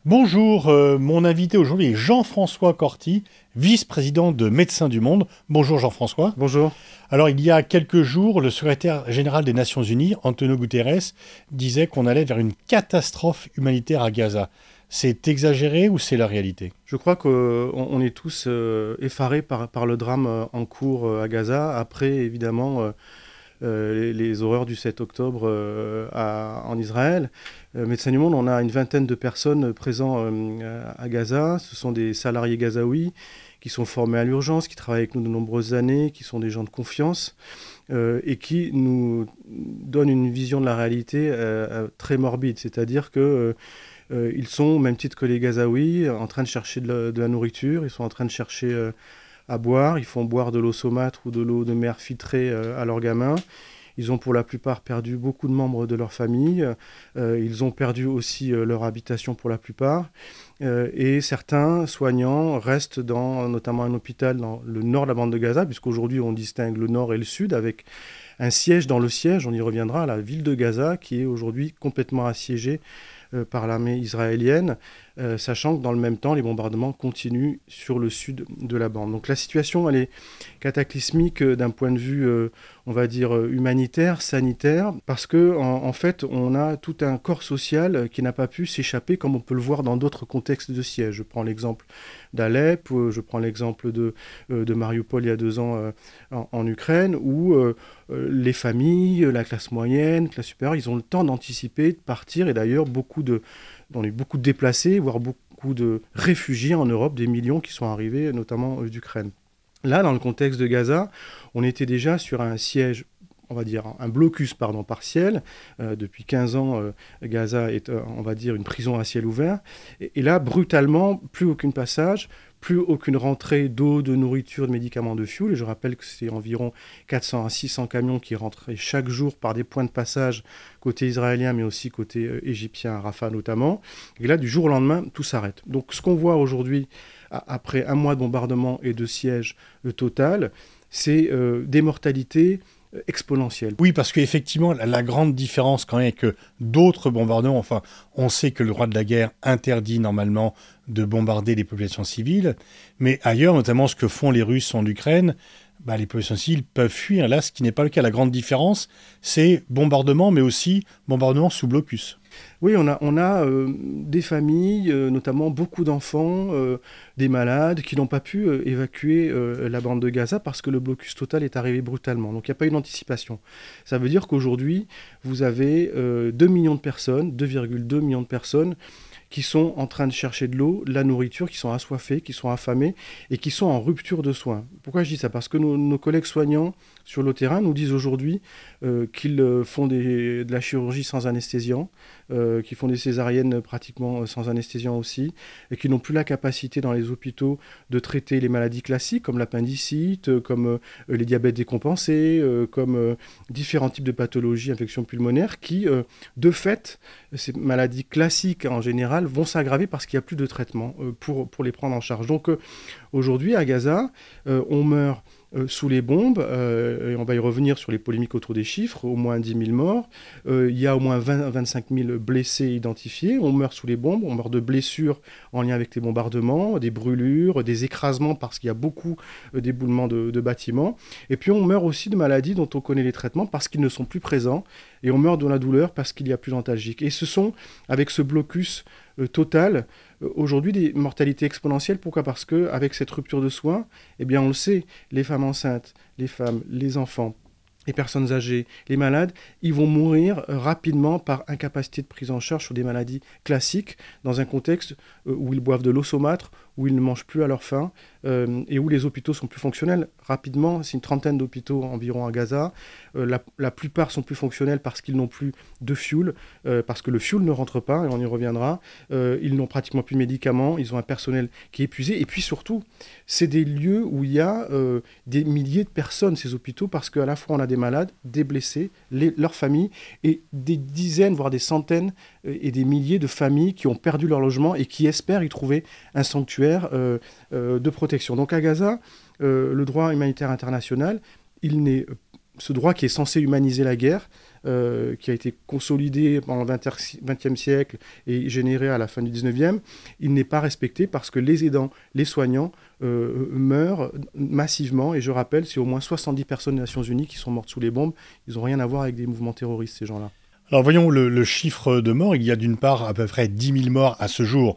Bonjour, mon invité aujourd'hui est Jean-François Corti, vice-président de Médecins du Monde. Bonjour Jean-François. Bonjour. Alors il y a quelques jours, le secrétaire général des Nations Unies, Antonio Guterres, disait qu'on allait vers une catastrophe humanitaire à Gaza. C'est exagéré ou c'est la réalité? Je crois qu'on est tous effarés par le drame en cours à Gaza, après évidemment les horreurs du 7 octobre en Israël. Médecins du Monde, on a une vingtaine de personnes présentes à Gaza. Ce sont des salariés gazaouis qui sont formés à l'urgence, qui travaillent avec nous de nombreuses années, qui sont des gens de confiance et qui nous donnent une vision de la réalité très morbide. C'est-à-dire que ils sont, au même titre que les Gazaouis, en train de chercher de la nourriture, ils sont en train de chercher à boire, ils font boire de l'eau saumâtre ou de l'eau de mer filtrée à leurs gamins. Ils ont pour la plupart perdu beaucoup de membres de leur famille, ils ont perdu aussi leur habitation pour la plupart, et certains soignants restent dans notamment un hôpital dans le nord de la bande de Gaza, puisqu'aujourd'hui on distingue le nord et le sud, avec un siège dans le siège, on y reviendra, à la ville de Gaza, qui est aujourd'hui complètement assiégée par l'armée israélienne, sachant que dans le même temps, les bombardements continuent sur le sud de la bande. Donc la situation, elle est cataclysmique d'un point de vue, on va dire, humanitaire, sanitaire, parce que en fait, on a tout un corps social qui n'a pas pu s'échapper, comme on peut le voir dans d'autres contextes de siège. Je prends l'exemple d'Alep, je prends l'exemple de Mariupol il y a 2 ans en Ukraine, où les familles, la classe moyenne, classe supérieure, ils ont le temps d'anticiper, de partir, et d'ailleurs, on a eu beaucoup de déplacés, voire beaucoup de réfugiés en Europe, des millions qui sont arrivés, notamment d'Ukraine. Là, dans le contexte de Gaza, on était déjà sur un siège, on va dire un blocus partiel. Depuis 15 ans, Gaza est, on va dire, une prison à ciel ouvert. Et là, brutalement, plus aucun passage, plus aucune rentrée d'eau, de nourriture, de médicaments, de fuel. Et je rappelle que c'est environ 400 à 600 camions qui rentraient chaque jour par des points de passage côté israélien, mais aussi côté égyptien, à Rafah notamment. Et là, du jour au lendemain, tout s'arrête. Donc ce qu'on voit aujourd'hui, après un mois de bombardement et de siège total, c'est des mortalités exponentielle. Oui, parce qu'effectivement, la grande différence quand même est que d'autres bombardements, enfin, on sait que le droit de la guerre interdit normalement de bombarder les populations civiles, mais ailleurs, notamment ce que font les Russes en Ukraine, les populations civiles peuvent fuir. Là, ce qui n'est pas le cas. La grande différence, c'est bombardement, mais aussi bombardement sous blocus. Oui, on a des familles, notamment beaucoup d'enfants, des malades qui n'ont pas pu évacuer la bande de Gaza parce que le blocus total est arrivé brutalement. Donc il n'y a pas eu d'anticipation. Ça veut dire qu'aujourd'hui, vous avez 2 millions de personnes, 2,2 millions de personnes qui sont en train de chercher de l'eau, de la nourriture, qui sont assoiffés, qui sont affamés et qui sont en rupture de soins. Pourquoi je dis ça? Parce que nos collègues soignants sur le terrain nous disent aujourd'hui qu'ils font de la chirurgie sans anesthésiant, qu'ils font des césariennes pratiquement sans anesthésiant aussi, et qui n'ont plus la capacité dans les hôpitaux de traiter les maladies classiques comme l'appendicite, comme les diabètes décompensés, comme différents types de pathologies, infections pulmonaires, qui, de fait, ces maladies classiques en général, vont s'aggraver parce qu'il n'y a plus de traitement pour les prendre en charge. Donc aujourd'hui, à Gaza, on meurt sous les bombes, et on va y revenir sur les polémiques autour des chiffres, au moins 10 000 morts, il y a au moins 25 000 blessés identifiés, on meurt sous les bombes, on meurt de blessures en lien avec les bombardements, des brûlures, des écrasements parce qu'il y a beaucoup d'éboulements de bâtiments, et puis on meurt aussi de maladies dont on connaît les traitements parce qu'ils ne sont plus présents, et on meurt de la douleur parce qu'il n'y a plus d'antalgique. Et ce sont, avec ce blocus total, aujourd'hui des mortalités exponentielles. Pourquoi? Parce qu'avec cette rupture de soins, eh bien on le sait, les femmes enceintes, les femmes, les enfants, les personnes âgées, les malades, ils vont mourir rapidement par incapacité de prise en charge sur des maladies classiques dans un contexte où ils boivent de l'eau saumâtre, où ils ne mangent plus à leur faim et où les hôpitaux sont plus fonctionnels. Rapidement, c'est une trentaine d'hôpitaux environ à Gaza. La plupart sont plus fonctionnels parce qu'ils n'ont plus de fuel, parce que le fuel ne rentre pas, et on y reviendra. Ils n'ont pratiquement plus de médicaments, ils ont un personnel qui est épuisé. Et puis surtout, c'est des lieux où il y a des milliers de personnes, ces hôpitaux, parce qu'à la fois on a des malades, des blessés, leurs familles, et des dizaines, voire des centaines et des milliers de familles qui ont perdu leur logement et qui espèrent y trouver un sanctuaire de protection. Donc à Gaza, le droit humanitaire international, il n'est ce droit qui est censé humaniser la guerre, qui a été consolidé pendant le XXe siècle et généré à la fin du XIXe, il n'est pas respecté parce que les aidants, les soignants meurent massivement. Et je rappelle, c'est au moins 70 personnes des Nations Unies qui sont mortes sous les bombes. Ils n'ont rien à voir avec des mouvements terroristes, ces gens-là. Alors voyons le chiffre de morts. Il y a d'une part à peu près 10 000 morts à ce jour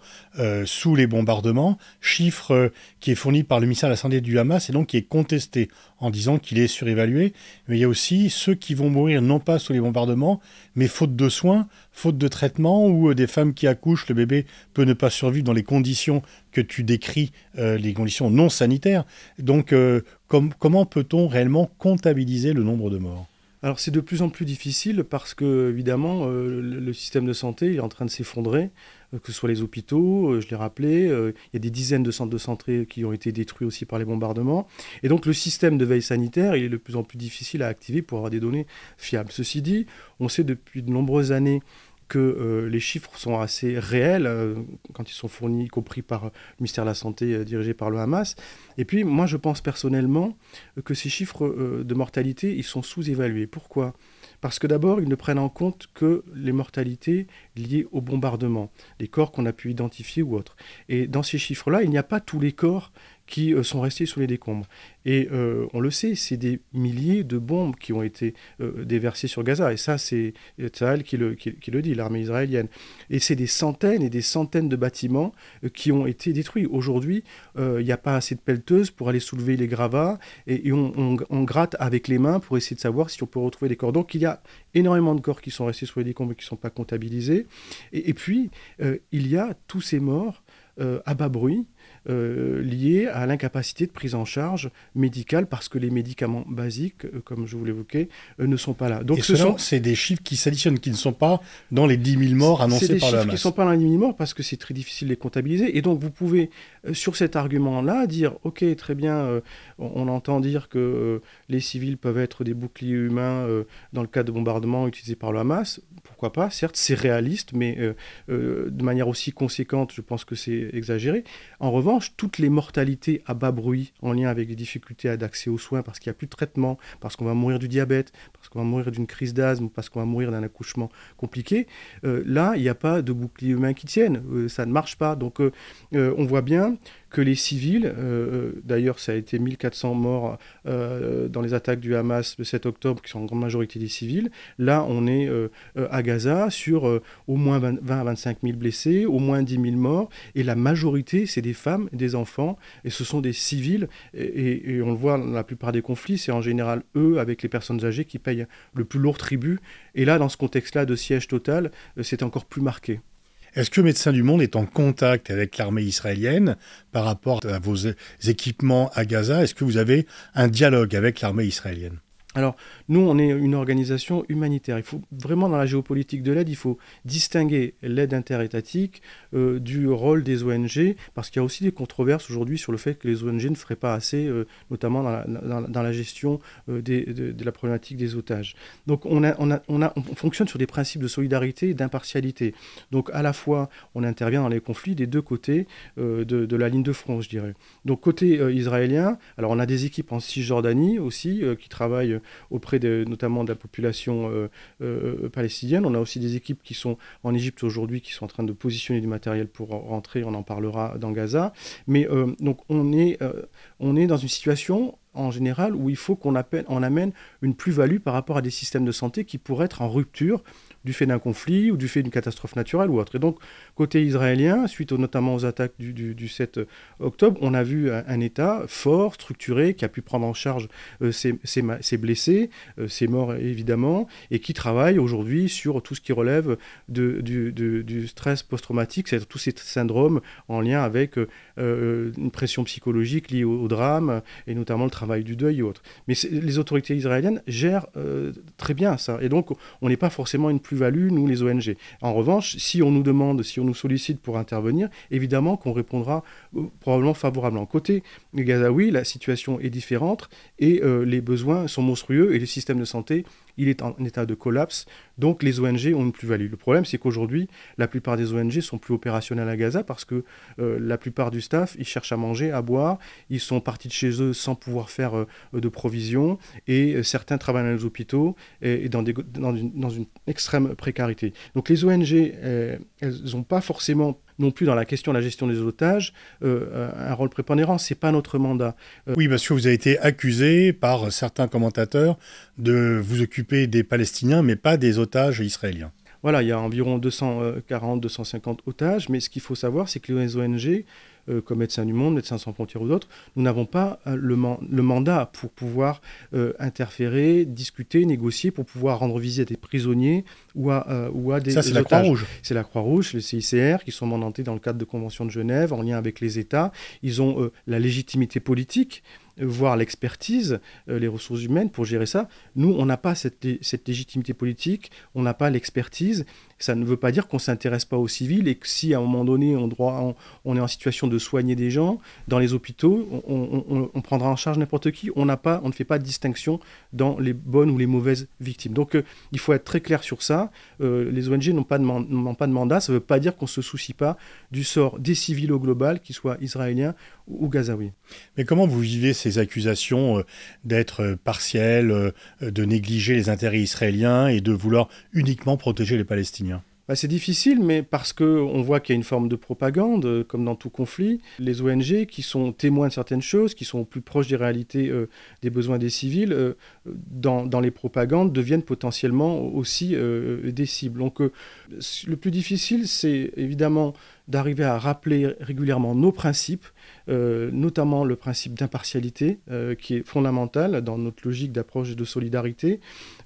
sous les bombardements, chiffre qui est fourni par le ministère de la Santé du Hamas et donc qui est contesté en disant qu'il est surévalué. Mais il y a aussi ceux qui vont mourir non pas sous les bombardements, mais faute de soins, faute de traitement, ou des femmes qui accouchent, le bébé peut ne pas survivre dans les conditions que tu décris, les conditions non sanitaires. Donc comment peut-on réellement comptabiliser le nombre de morts ? Alors c'est de plus en plus difficile parce que, évidemment, le système de santé est en train de s'effondrer, que ce soit les hôpitaux, je l'ai rappelé, il y a des dizaines de centres de santé qui ont été détruits aussi par les bombardements. Et donc le système de veille sanitaire, il est de plus en plus difficile à activer pour avoir des données fiables. Ceci dit, on sait depuis de nombreuses années que les chiffres sont assez réels quand ils sont fournis, y compris par le ministère de la Santé dirigé par le Hamas. Et puis, moi, je pense personnellement que ces chiffres de mortalité, ils sont sous-évalués. Pourquoi ? Parce que d'abord, ils ne prennent en compte que les mortalités liées au bombardement, les corps qu'on a pu identifier ou autres. Et dans ces chiffres-là, il n'y a pas tous les corps qui sont restés sous les décombres. Et on le sait, c'est des milliers de bombes qui ont été déversées sur Gaza. Et ça, c'est Tsahal qui le dit, l'armée israélienne. Et c'est des centaines et des centaines de bâtiments qui ont été détruits. Aujourd'hui, il n'y a pas assez de pelleteuses pour aller soulever les gravats. Et on gratte avec les mains pour essayer de savoir si on peut retrouver des corps. Donc il y a énormément de corps qui sont restés sous les décombres et qui ne sont pas comptabilisés. Et puis, il y a tous ces morts à bas bruit, liés à l'incapacité de prise en charge médicale parce que les médicaments basiques, comme je vous l'évoquais, ne sont pas là. Donc c'est des chiffres qui s'additionnent, qui ne sont pas dans les 10 000 morts annoncés par le Hamas. C'est des chiffres qui ne sont pas dans les 10 000 morts parce que c'est très difficile de les comptabiliser. Et donc vous pouvez, sur cet argument-là, dire « Ok, très bien, on entend dire que les civils peuvent être des boucliers humains dans le cas de bombardements utilisés par le Hamas. » Pourquoi pas ? Certes, c'est réaliste, mais de manière aussi conséquente, je pense que c'est exagéré. En revanche, toutes les mortalités à bas bruit en lien avec les difficultés d'accès aux soins parce qu'il n'y a plus de traitement, parce qu'on va mourir du diabète, parce qu'on va mourir d'une crise d'asthme, parce qu'on va mourir d'un accouchement compliqué, là, il n'y a pas de bouclier humain qui tienne. Ça ne marche pas. Donc, on voit bien que les civils, d'ailleurs ça a été 1400 morts dans les attaques du Hamas le 7 octobre, qui sont en grande majorité des civils. Là, on est à Gaza sur au moins 20 à 25 000 blessés, au moins 10 000 morts, et la majorité, c'est des femmes, des enfants, et ce sont des civils, et on le voit dans la plupart des conflits, c'est en général eux, avec les personnes âgées, qui payent le plus lourd tribut, et là, dans ce contexte-là de siège total, c'est encore plus marqué. Est-ce que Médecins du Monde est en contact avec l'armée israélienne par rapport à vos équipements à Gaza ? Est-ce que vous avez un dialogue avec l'armée israélienne ? Alors, nous, on est une organisation humanitaire. Il faut vraiment, dans la géopolitique de l'aide, il faut distinguer l'aide interétatique du rôle des ONG, parce qu'il y a aussi des controverses aujourd'hui sur le fait que les ONG ne feraient pas assez, notamment dans la gestion de la problématique des otages. Donc, on fonctionne sur des principes de solidarité et d'impartialité. Donc, à la fois, on intervient dans les conflits des deux côtés de la ligne de front, je dirais. Donc, côté israélien, alors on a des équipes en Cisjordanie aussi qui travaillent auprès notamment de la population palestinienne. On a aussi des équipes qui sont en Égypte aujourd'hui, qui sont en train de positionner du matériel pour rentrer, on en parlera dans Gaza. Mais donc on est dans une situation en général où il faut qu'on amène une plus-value par rapport à des systèmes de santé qui pourraient être en rupture du fait d'un conflit ou du fait d'une catastrophe naturelle ou autre. Et donc, côté israélien, suite notamment aux attaques du 7 octobre, on a vu un État fort, structuré, qui a pu prendre en charge ses blessés, ses morts évidemment, et qui travaille aujourd'hui sur tout ce qui relève du stress post-traumatique, c'est-à-dire tous ces syndromes en lien avec une pression psychologique liée au drame, et notamment le travail du deuil et autres. Mais les autorités israéliennes gèrent très bien ça. Et donc, on n'est pas forcément une plus-value, nous, les ONG. En revanche, si on nous demande, si on nous sollicite pour intervenir, évidemment qu'on répondra probablement favorablement. Côté Gazaoui, la situation est différente et les besoins sont monstrueux et le système de santé, il est en état de collapse. Donc, les ONG ont une plus-value. Le problème, c'est qu'aujourd'hui, la plupart des ONG sont plus opérationnelles à Gaza parce que la plupart du staff, ils cherchent à manger, à boire. Ils sont partis de chez eux sans pouvoir savoir-faire de provision, et certains travaillent dans les hôpitaux et dans une extrême précarité. Donc les ONG, elles n'ont pas forcément non plus dans la question de la gestion des otages un rôle prépondérant. Ce n'est pas notre mandat. Oui, parce que vous avez été accusé par certains commentateurs de vous occuper des Palestiniens, mais pas des otages israéliens. Voilà, il y a environ 240-250 otages, mais ce qu'il faut savoir, c'est que les ONG, comme Médecins du Monde, Médecins sans frontières ou d'autres, nous n'avons pas le mandat pour pouvoir interférer, discuter, négocier, pour pouvoir rendre visite à des prisonniers ou à des otages. Ça, c'est la Croix-Rouge. C'est la Croix-Rouge, le CICR, qui sont mandatés dans le cadre de Convention de Genève, en lien avec les États. Ils ont la légitimité politique, voire l'expertise, les ressources humaines pour gérer ça. Nous, on n'a pas cette légitimité politique, on n'a pas l'expertise. Ça ne veut pas dire qu'on ne s'intéresse pas aux civils et que si à un moment donné on est en situation de soigner des gens dans les hôpitaux, on prendra en charge n'importe qui. On ne fait pas de distinction dans les bonnes ou les mauvaises victimes. Donc il faut être très clair sur ça. Les ONG n'ont pas de mandat. Ça ne veut pas dire qu'on ne se soucie pas du sort des civils au global, qu'ils soient israéliens ou gazaouis. Mais comment vous vivez ces accusations d'être partiel, de négliger les intérêts israéliens et de vouloir uniquement protéger les Palestiniens ? C'est difficile, mais parce qu'on voit qu'il y a une forme de propagande, comme dans tout conflit. Les ONG qui sont témoins de certaines choses, qui sont plus proches des réalités des besoins des civils, dans les propagandes, deviennent potentiellement aussi des cibles. Donc le plus difficile, c'est évidemment d'arriver à rappeler régulièrement nos principes, notamment le principe d'impartialité, qui est fondamental dans notre logique d'approche de solidarité,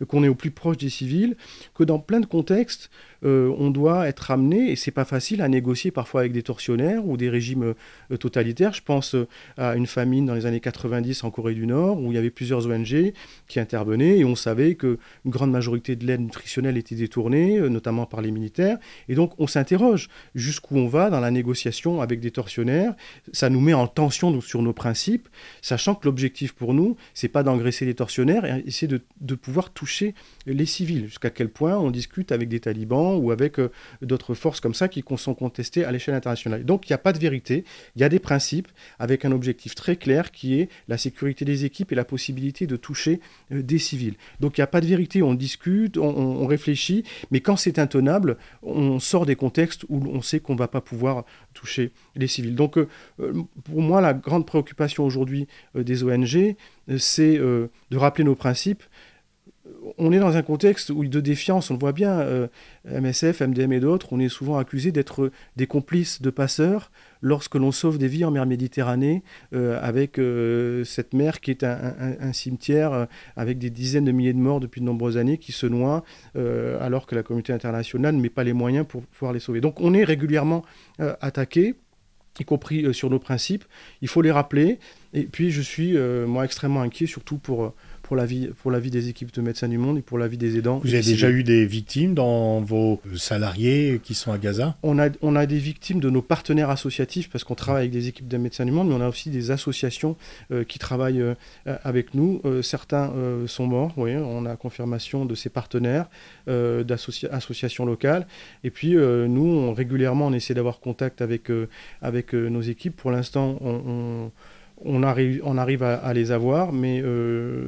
qu'on est au plus proche des civils, que dans plein de contextes, on doit être amené, et c'est pas facile, à négocier parfois avec des tortionnaires ou des régimes totalitaires. Je pense à une famine dans les années 90 en Corée du Nord, où il y avait plusieurs ONG qui intervenaient, et on savait qu'une grande majorité de l'aide nutritionnelle était détournée, notamment par les militaires, et donc on s'interroge jusqu'où on va dans la négociation avec des tortionnaires. Ça nous met en tension sur nos principes, sachant que l'objectif pour nous, c'est pas d'engraisser les tortionnaires, c'est de pouvoir toucher les civils. Jusqu'à quel point on discute avec des talibans ou avec d'autres forces comme ça qui sont contestées à l'échelle internationale. Donc il n'y a pas de vérité, il y a des principes avec un objectif très clair qui est la sécurité des équipes et la possibilité de toucher des civils. Donc il n'y a pas de vérité, on discute, on réfléchit, mais quand c'est intenable, on sort des contextes où on sait qu'on ne va pas pouvoir toucher les civils. Donc pour moi, la grande préoccupation aujourd'hui des ONG, c'est de rappeler nos principes. On est dans un contexte de défiance, on le voit bien, MSF, MDM et d'autres, on est souvent accusés d'être des complices de passeurs lorsque l'on sauve des vies en mer Méditerranée, avec cette mer qui est un cimetière avec des dizaines de milliers de morts depuis de nombreuses années qui se noient, alors que la communauté internationale ne met pas les moyens pour pouvoir les sauver. Donc on est régulièrement attaqué, y compris sur nos principes. Il faut les rappeler. Et puis je suis, moi, extrêmement inquiet, surtout pour la vie des équipes de Médecins du Monde et pour la vie des aidants. Vous avez déjà eu des victimes dans vos salariés qui sont à Gaza ? On a des victimes de nos partenaires associatifs parce qu'on travaille avec des équipes de Médecins du Monde, mais on a aussi des associations qui travaillent avec nous. Certains sont morts, oui, on a confirmation de ces partenaires, d'associations locales. Et puis nous, régulièrement, on essaie d'avoir contact avec nos équipes. Pour l'instant, on arrive à les avoir, mais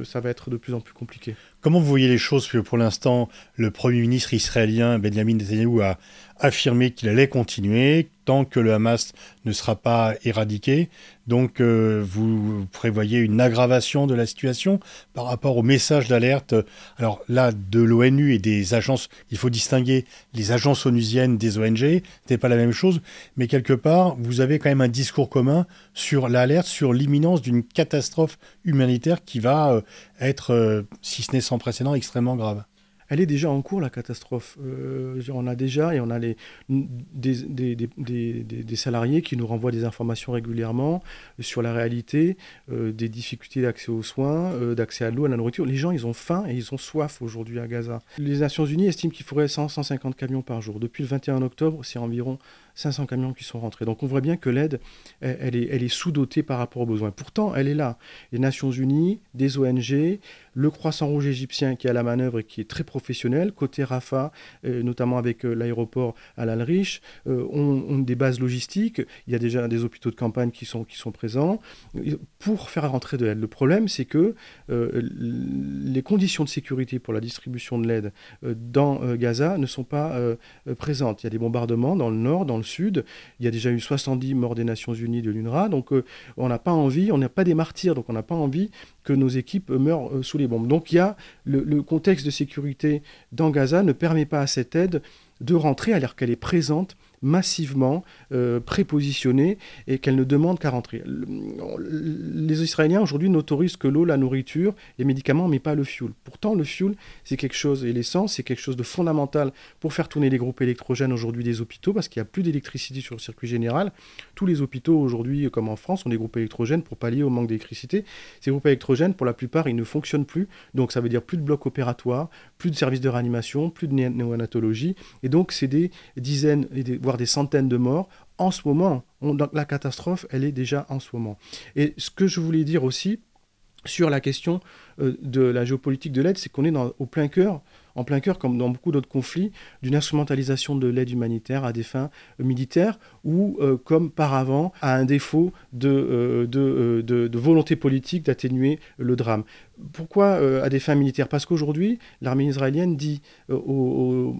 ça va être de plus en plus compliqué. Comment vous voyez les choses ? Pour l'instant, le Premier ministre israélien, Benjamin Netanyahou, a affirmé qu'il allait continuer tant que le Hamas ne sera pas éradiqué. Donc, vous prévoyez une aggravation de la situation par rapport au message d'alerte. Alors là, de l'ONU et des agences, il faut distinguer les agences onusiennes des ONG. C'est pas la même chose, mais quelque part, vous avez quand même un discours commun sur l'alerte, sur l'imminence d'une catastrophe humanitaire qui va être, si ce n'est sans précédent, extrêmement grave. Elle est déjà en cours, la catastrophe. On a des salariés qui nous renvoient des informations régulièrement sur la réalité, des difficultés d'accès aux soins, d'accès à l'eau, à la nourriture. Les gens, ils ont faim et ils ont soif aujourd'hui à Gaza. Les Nations Unies estiment qu'il faudrait 100-150 camions par jour. Depuis le 21 octobre, c'est environ 500 camions qui sont rentrés. Donc on voit bien que l'aide, elle est sous-dotée par rapport aux besoins. Pourtant, elle est là. Les Nations Unies, des ONG, le Croissant Rouge égyptien qui est à la manœuvre et qui est très professionnel, côté Rafah, notamment avec l'aéroport à Al-Rish, ont des bases logistiques, il y a déjà des hôpitaux de campagne qui sont présents, pour faire rentrer de l'aide. Le problème, c'est que les conditions de sécurité pour la distribution de l'aide dans Gaza ne sont pas présentes. Il y a des bombardements dans le nord, dans le sud, il y a déjà eu 70 morts des Nations Unies de l'UNRWA, donc on n'a pas envie, on n'est pas des martyrs, donc on n'a pas envie que nos équipes meurent sous les bombes. Donc il y a le contexte de sécurité dans Gaza ne permet pas à cette aide de rentrer alors qu'elle est présente massivement prépositionnée et qu'elle ne demande qu'à rentrer. Les Israéliens aujourd'hui n'autorisent que l'eau, la nourriture, les médicaments, mais pas le fioul. Pourtant, le fioul, c'est quelque chose, et l'essence, c'est quelque chose de fondamental pour faire tourner les groupes électrogènes aujourd'hui des hôpitaux, parce qu'il n'y a plus d'électricité sur le circuit général. Tous les hôpitaux aujourd'hui, comme en France, ont des groupes électrogènes pour pallier au manque d'électricité. Ces groupes électrogènes, pour la plupart, ils ne fonctionnent plus. Donc ça veut dire plus de blocs opératoires, plus de services de réanimation, plus de néonatologie. Et donc c'est des dizaines, voire des centaines de morts en ce moment. La catastrophe, elle est déjà en ce moment. Et ce que je voulais dire aussi sur la question de la géopolitique de l'aide, c'est qu'on est en plein cœur, comme dans beaucoup d'autres conflits, d'une instrumentalisation de l'aide humanitaire à des fins militaires ou, comme par avant, à un défaut de volonté politique d'atténuer le drame. Pourquoi à des fins militaires? Parce qu'aujourd'hui, l'armée israélienne dit aux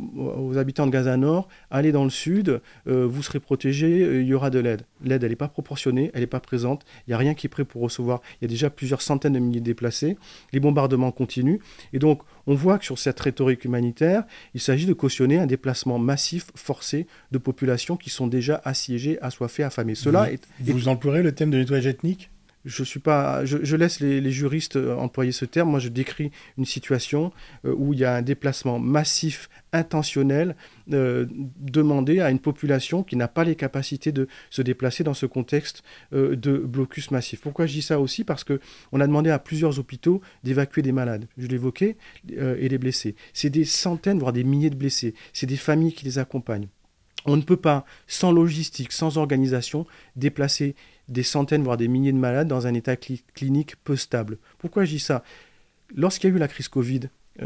habitants de Gaza Nord, allez dans le sud, vous serez protégés, il y aura de l'aide. L'aide, elle n'est pas proportionnée, elle n'est pas présente, il n'y a rien qui est prêt pour recevoir. Il y a déjà plusieurs centaines de milliers de déplacés, les bombardements continuent, et donc on voit que sur cette rhétorique humanitaire, il s'agit de cautionner un déplacement massif, forcé, de populations qui sont déjà assiégées, assoiffées, affamées. Vous emploierez le thème de nettoyage ethnique ? Je laisse les juristes employer ce terme. Moi, je décris une situation où il y a un déplacement massif, intentionnel, demandé à une population qui n'a pas les capacités de se déplacer dans ce contexte de blocus massif. Pourquoi je dis ça aussi? Parce qu'on a demandé à plusieurs hôpitaux d'évacuer des malades, je l'évoquais, et des blessés. C'est des centaines, voire des milliers de blessés. C'est des familles qui les accompagnent. On ne peut pas, sans logistique, sans organisation, déplacer des centaines, voire des milliers de malades dans un état clinique peu stable. Pourquoi je dis ça? Lorsqu'il y a eu la crise Covid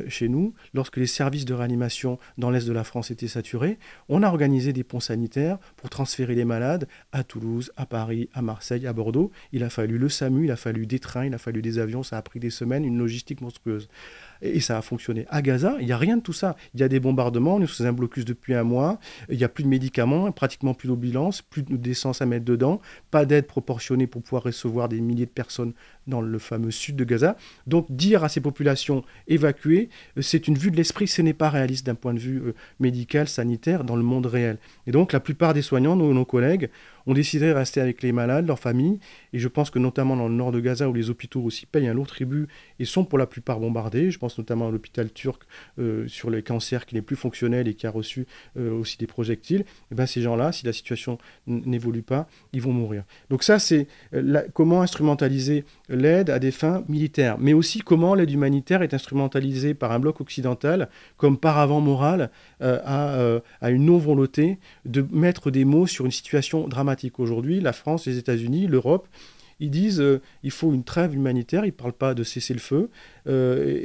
chez nous, lorsque les services de réanimation dans l'est de la France étaient saturés, on a organisé des ponts sanitaires pour transférer les malades à Toulouse, à Paris, à Marseille, à Bordeaux. Il a fallu le SAMU, il a fallu des trains, il a fallu des avions, ça a pris des semaines, une logistique monstrueuse. Et ça a fonctionné. À Gaza, il n'y a rien de tout ça. Il y a des bombardements, on est sous un blocus depuis un mois, il n'y a plus de médicaments, pratiquement plus d'ambulance, plus d'essence à mettre dedans, pas d'aide proportionnée pour pouvoir recevoir des milliers de personnes dans le fameux sud de Gaza. Donc dire à ces populations évacuées, c'est une vue de l'esprit, ce n'est pas réaliste d'un point de vue médical, sanitaire, dans le monde réel. Et donc la plupart des soignants, nos collègues, ont décidé de rester avec les malades, leurs familles, et je pense que notamment dans le nord de Gaza, où les hôpitaux aussi payent un lourd tribut et sont pour la plupart bombardés, je pense notamment à l'hôpital turc sur les cancers qui n'est plus fonctionnel et qui a reçu aussi des projectiles, et bien ces gens-là, si la situation n'évolue pas, ils vont mourir. Donc ça, c'est comment instrumentaliser l'aide à des fins militaires, mais aussi comment l'aide humanitaire est instrumentalisée par un bloc occidental comme paravent moral à une non-volonté de mettre des mots sur une situation dramatique. Aujourd'hui, la France, les États-Unis, l'Europe, ils disent il faut une trêve humanitaire, ils ne parlent pas de cesser le feu,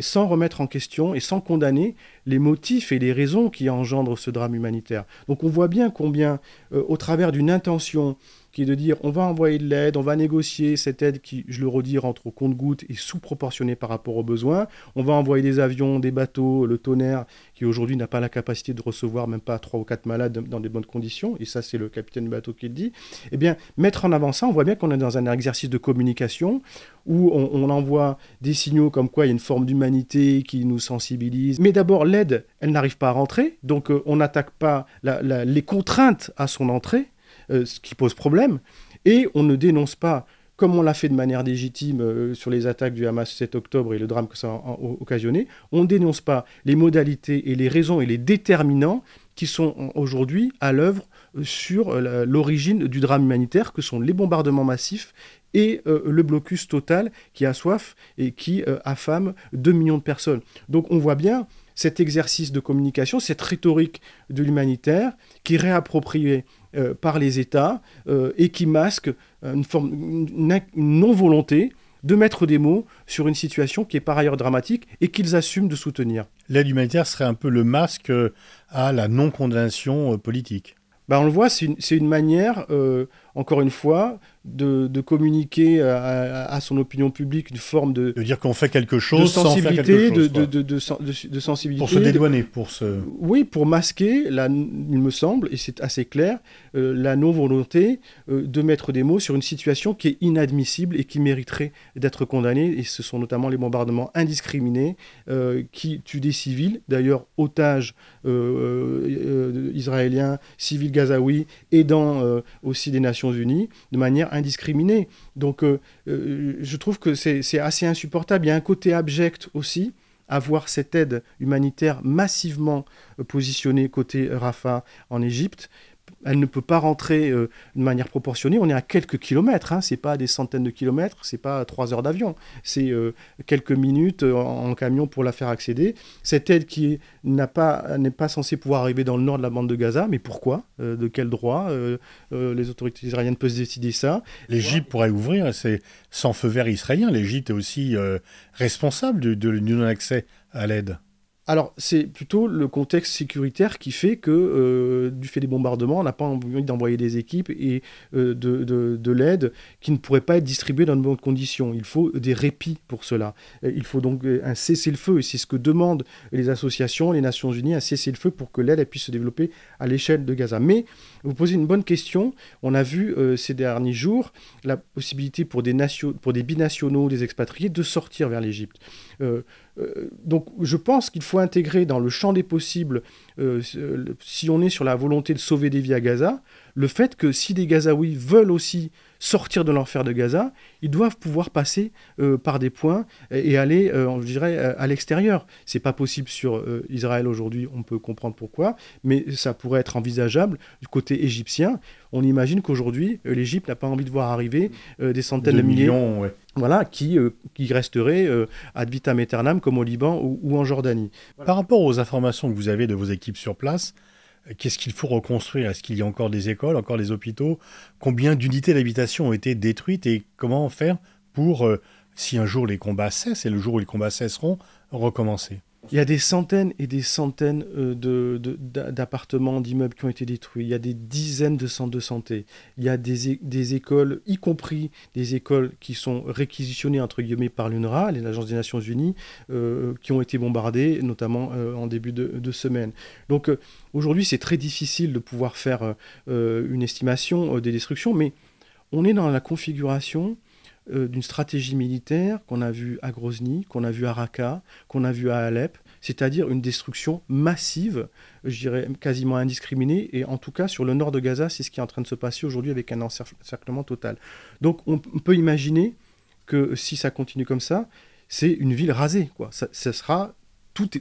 sans remettre en question et sans condamner les motifs et les raisons qui engendrent ce drame humanitaire. Donc on voit bien combien, au travers d'une intention qui est de dire on va envoyer de l'aide, on va négocier cette aide qui, je le redis, rentre au compte-gouttes et sous-proportionnée par rapport aux besoins, on va envoyer des avions, des bateaux, le Tonnerre, qui aujourd'hui n'a pas la capacité de recevoir même pas 3 ou 4 malades dans des bonnes conditions, et ça c'est le capitaine du bateau qui le dit, eh bien mettre en avant ça, on voit bien qu'on est dans un exercice de communication où on envoie des signaux comme quoi il y a une forme d'humanité qui nous sensibilise. Mais d'abord, l'aide, elle n'arrive pas à rentrer, donc on n'attaque pas les contraintes à son entrée, ce qui pose problème, et on ne dénonce pas, comme on l'a fait de manière légitime sur les attaques du Hamas 7 octobre et le drame que ça a occasionné, on ne dénonce pas les modalités et les raisons et les déterminants qui sont aujourd'hui à l'œuvre sur l'origine du drame humanitaire, que sont les bombardements massifs et le blocus total qui assoiffe et qui affame 2 millions de personnes. Donc on voit bien cet exercice de communication, cette rhétorique de l'humanitaire qui est réappropriée par les États et qui masque une non-volonté de mettre des mots sur une situation qui est par ailleurs dramatique et qu'ils assument de soutenir. L'aide humanitaire serait un peu le masque à la non-condamnation politique. On le voit, c'est une manière, encore une fois, de communiquer à son opinion publique une forme de dire qu'on fait quelque chose de sensibilité, sans faire quelque chose, de sensibilité. Pour se dédouaner, Oui, pour masquer, il me semble, et c'est assez clair, la non-volonté de mettre des mots sur une situation qui est inadmissible et qui mériterait d'être condamnée. Et ce sont notamment les bombardements indiscriminés qui tuent des civils, d'ailleurs otages israéliens, civils gazaouis, aidant aussi des Nations Unies, de manière indiscriminée. Donc je trouve que c'est assez insupportable. Il y a un côté abject aussi à voir cette aide humanitaire massivement positionnée côté Rafah en Égypte. Elle ne peut pas rentrer de manière proportionnée. On est à quelques kilomètres, hein. C'est pas des centaines de kilomètres, c'est pas 3 heures d'avion. C'est quelques minutes en camion pour la faire accéder. Cette aide qui n'est pas censée pouvoir arriver dans le nord de la bande de Gaza, mais pourquoi de quel droit les autorités israéliennes peuvent décider ça? L'Égypte pourrait ouvrir, c'est sans feu vert israélien. L'Égypte est aussi responsable du non-accès à l'aide. Alors, c'est plutôt le contexte sécuritaire qui fait que, du fait des bombardements, on n'a pas envie d'envoyer des équipes et de l'aide qui ne pourrait pas être distribuée dans de bonnes conditions. Il faut des répits pour cela. Il faut donc un cessez-le-feu, et c'est ce que demandent les associations, les Nations Unies, un cessez-le-feu pour que l'aide puisse se développer à l'échelle de Gaza. Mais vous posez une bonne question. On a vu ces derniers jours la possibilité pour des binationaux, des expatriés, de sortir vers l'Égypte. Donc je pense qu'il faut intégrer dans le champ des possibles, si on est sur la volonté de sauver des vies à Gaza, le fait que si des Gazaouis veulent aussi sortir de l'enfer de Gaza, ils doivent pouvoir passer par des points et aller, je dirais, à l'extérieur. C'est pas possible sur Israël aujourd'hui, on peut comprendre pourquoi, mais ça pourrait être envisageable du côté égyptien. On imagine qu'aujourd'hui, l'Égypte n'a pas envie de voir arriver des centaines de milliers, ouais. Voilà, qui resteraient ad vitam aeternam comme au Liban ou en Jordanie. Voilà. Par rapport aux informations que vous avez de vos équipes sur place, qu'est-ce qu'il faut reconstruire? Est-ce qu'il y a encore des écoles, encore des hôpitaux? Combien d'unités d'habitation ont été détruites et comment faire pour, si un jour les combats cessent, et le jour où les combats cesseront, recommencer? Il y a des centaines et des centaines d'appartements, d'immeubles qui ont été détruits. Il y a des dizaines de centres de santé. Il y a des écoles, y compris des écoles qui sont réquisitionnées, entre guillemets, par l'UNRWA, l'Agence des Nations Unies, qui ont été bombardées, notamment en début de semaine. Donc aujourd'hui, c'est très difficile de pouvoir faire une estimation des destructions, mais on est dans la configuration d'une stratégie militaire qu'on a vue à Grozny, qu'on a vue à Raqqa, qu'on a vue à Alep, c'est-à-dire une destruction massive, je dirais quasiment indiscriminée, et en tout cas sur le nord de Gaza, c'est ce qui est en train de se passer aujourd'hui avec un encerclement total. Donc on peut imaginer que si ça continue comme ça, c'est une ville rasée, quoi. Ça sera...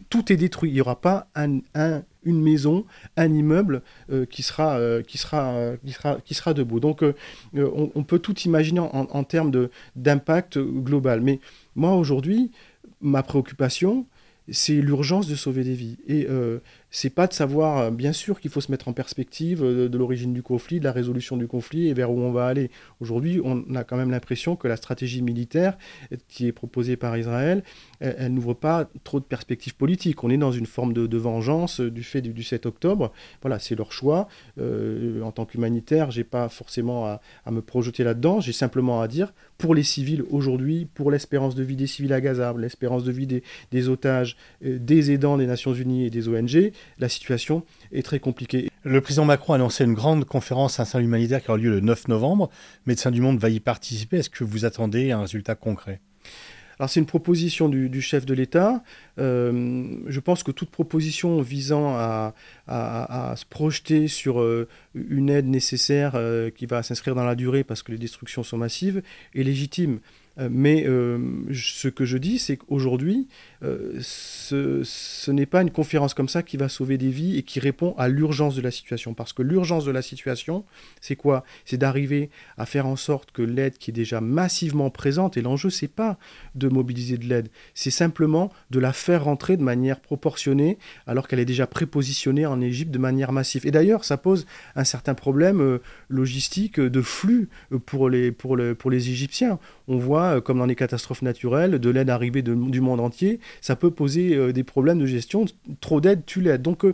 Tout est détruit. Il n'y aura pas une maison, un immeuble qui sera debout. Donc, on peut tout imaginer en termes d'impact global. Mais moi, aujourd'hui, ma préoccupation, c'est l'urgence de sauver des vies. Et c'est pas de savoir, bien sûr qu'il faut se mettre en perspective de l'origine du conflit, de la résolution du conflit et vers où on va aller. Aujourd'hui, on a quand même l'impression que la stratégie militaire qui est proposée par Israël, elle n'ouvre pas trop de perspectives politiques. On est dans une forme de vengeance du fait du 7 octobre. Voilà, c'est leur choix. En tant qu'humanitaire, j'ai pas forcément à me projeter là-dedans. J'ai simplement à dire, pour les civils aujourd'hui, pour l'espérance de vie des civils à Gaza, l'espérance de vie des otages, des aidants des Nations Unies et des ONG, la situation est très compliquée. Le président Macron a annoncé une grande conférence à Saint humanitaire qui aura lieu le 9 novembre. Médecins du Monde va y participer. Est-ce que vous attendez un résultat concret? Alors c'est une proposition du chef de l'État. Je pense que toute proposition visant à se projeter sur une aide nécessaire qui va s'inscrire dans la durée parce que les destructions sont massives est légitime. Mais ce que je dis, c'est qu'aujourd'hui, ce n'est pas une conférence comme ça qui va sauver des vies et qui répond à l'urgence de la situation. Parce que l'urgence de la situation, c'est quoi? C'est d'arriver à faire en sorte que l'aide qui est déjà massivement présente, et l'enjeu, c'est pas de mobiliser de l'aide, c'est simplement de la faire rentrer de manière proportionnée alors qu'elle est déjà prépositionnée en Égypte de manière massive. Et d'ailleurs, ça pose un certain problème logistique de flux pour les Égyptiens. On voit fois, comme dans les catastrophes naturelles, de l'aide arrivée du monde entier, ça peut poser des problèmes de gestion. Trop d'aide tue l'aide. Donc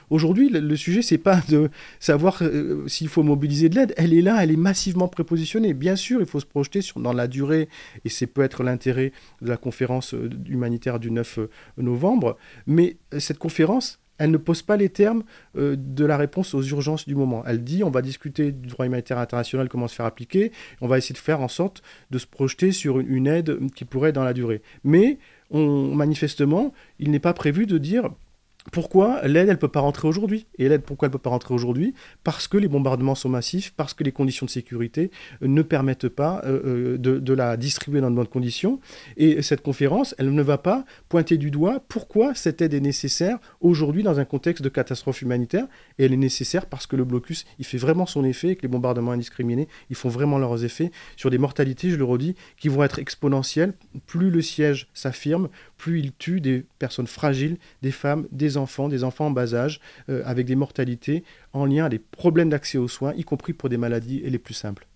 aujourd'hui, le sujet, c'est pas de savoir s'il faut mobiliser de l'aide. Elle est là, elle est massivement prépositionnée. Bien sûr, il faut se projeter dans la durée, et c'est peut-être l'intérêt de la conférence humanitaire du 9 novembre. Mais cette conférence, elle ne pose pas les termes de la réponse aux urgences du moment. Elle dit, on va discuter du droit humanitaire international, comment se faire appliquer, on va essayer de faire en sorte de se projeter sur une aide qui pourrait être dans la durée. Mais manifestement, il n'est pas prévu de dire pourquoi l'aide, elle ne peut pas rentrer aujourd'hui. Et l'aide, pourquoi elle ne peut pas rentrer aujourd'hui? Parce que les bombardements sont massifs, parce que les conditions de sécurité ne permettent pas de la distribuer dans de bonnes conditions. Et cette conférence, elle ne va pas pointer du doigt pourquoi cette aide est nécessaire aujourd'hui dans un contexte de catastrophe humanitaire. Et elle est nécessaire parce que le blocus, il fait vraiment son effet, et que les bombardements indiscriminés, ils font vraiment leurs effets sur des mortalités, je le redis, qui vont être exponentielles. Plus le siège s'affirme, plus il tue des personnes fragiles, des femmes, des enfants en bas âge, avec des mortalités en lien à des problèmes d'accès aux soins, y compris pour des maladies les plus simples.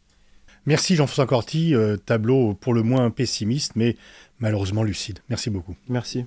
Merci Jean-François Corti, tableau pour le moins pessimiste, mais malheureusement lucide. Merci beaucoup. Merci.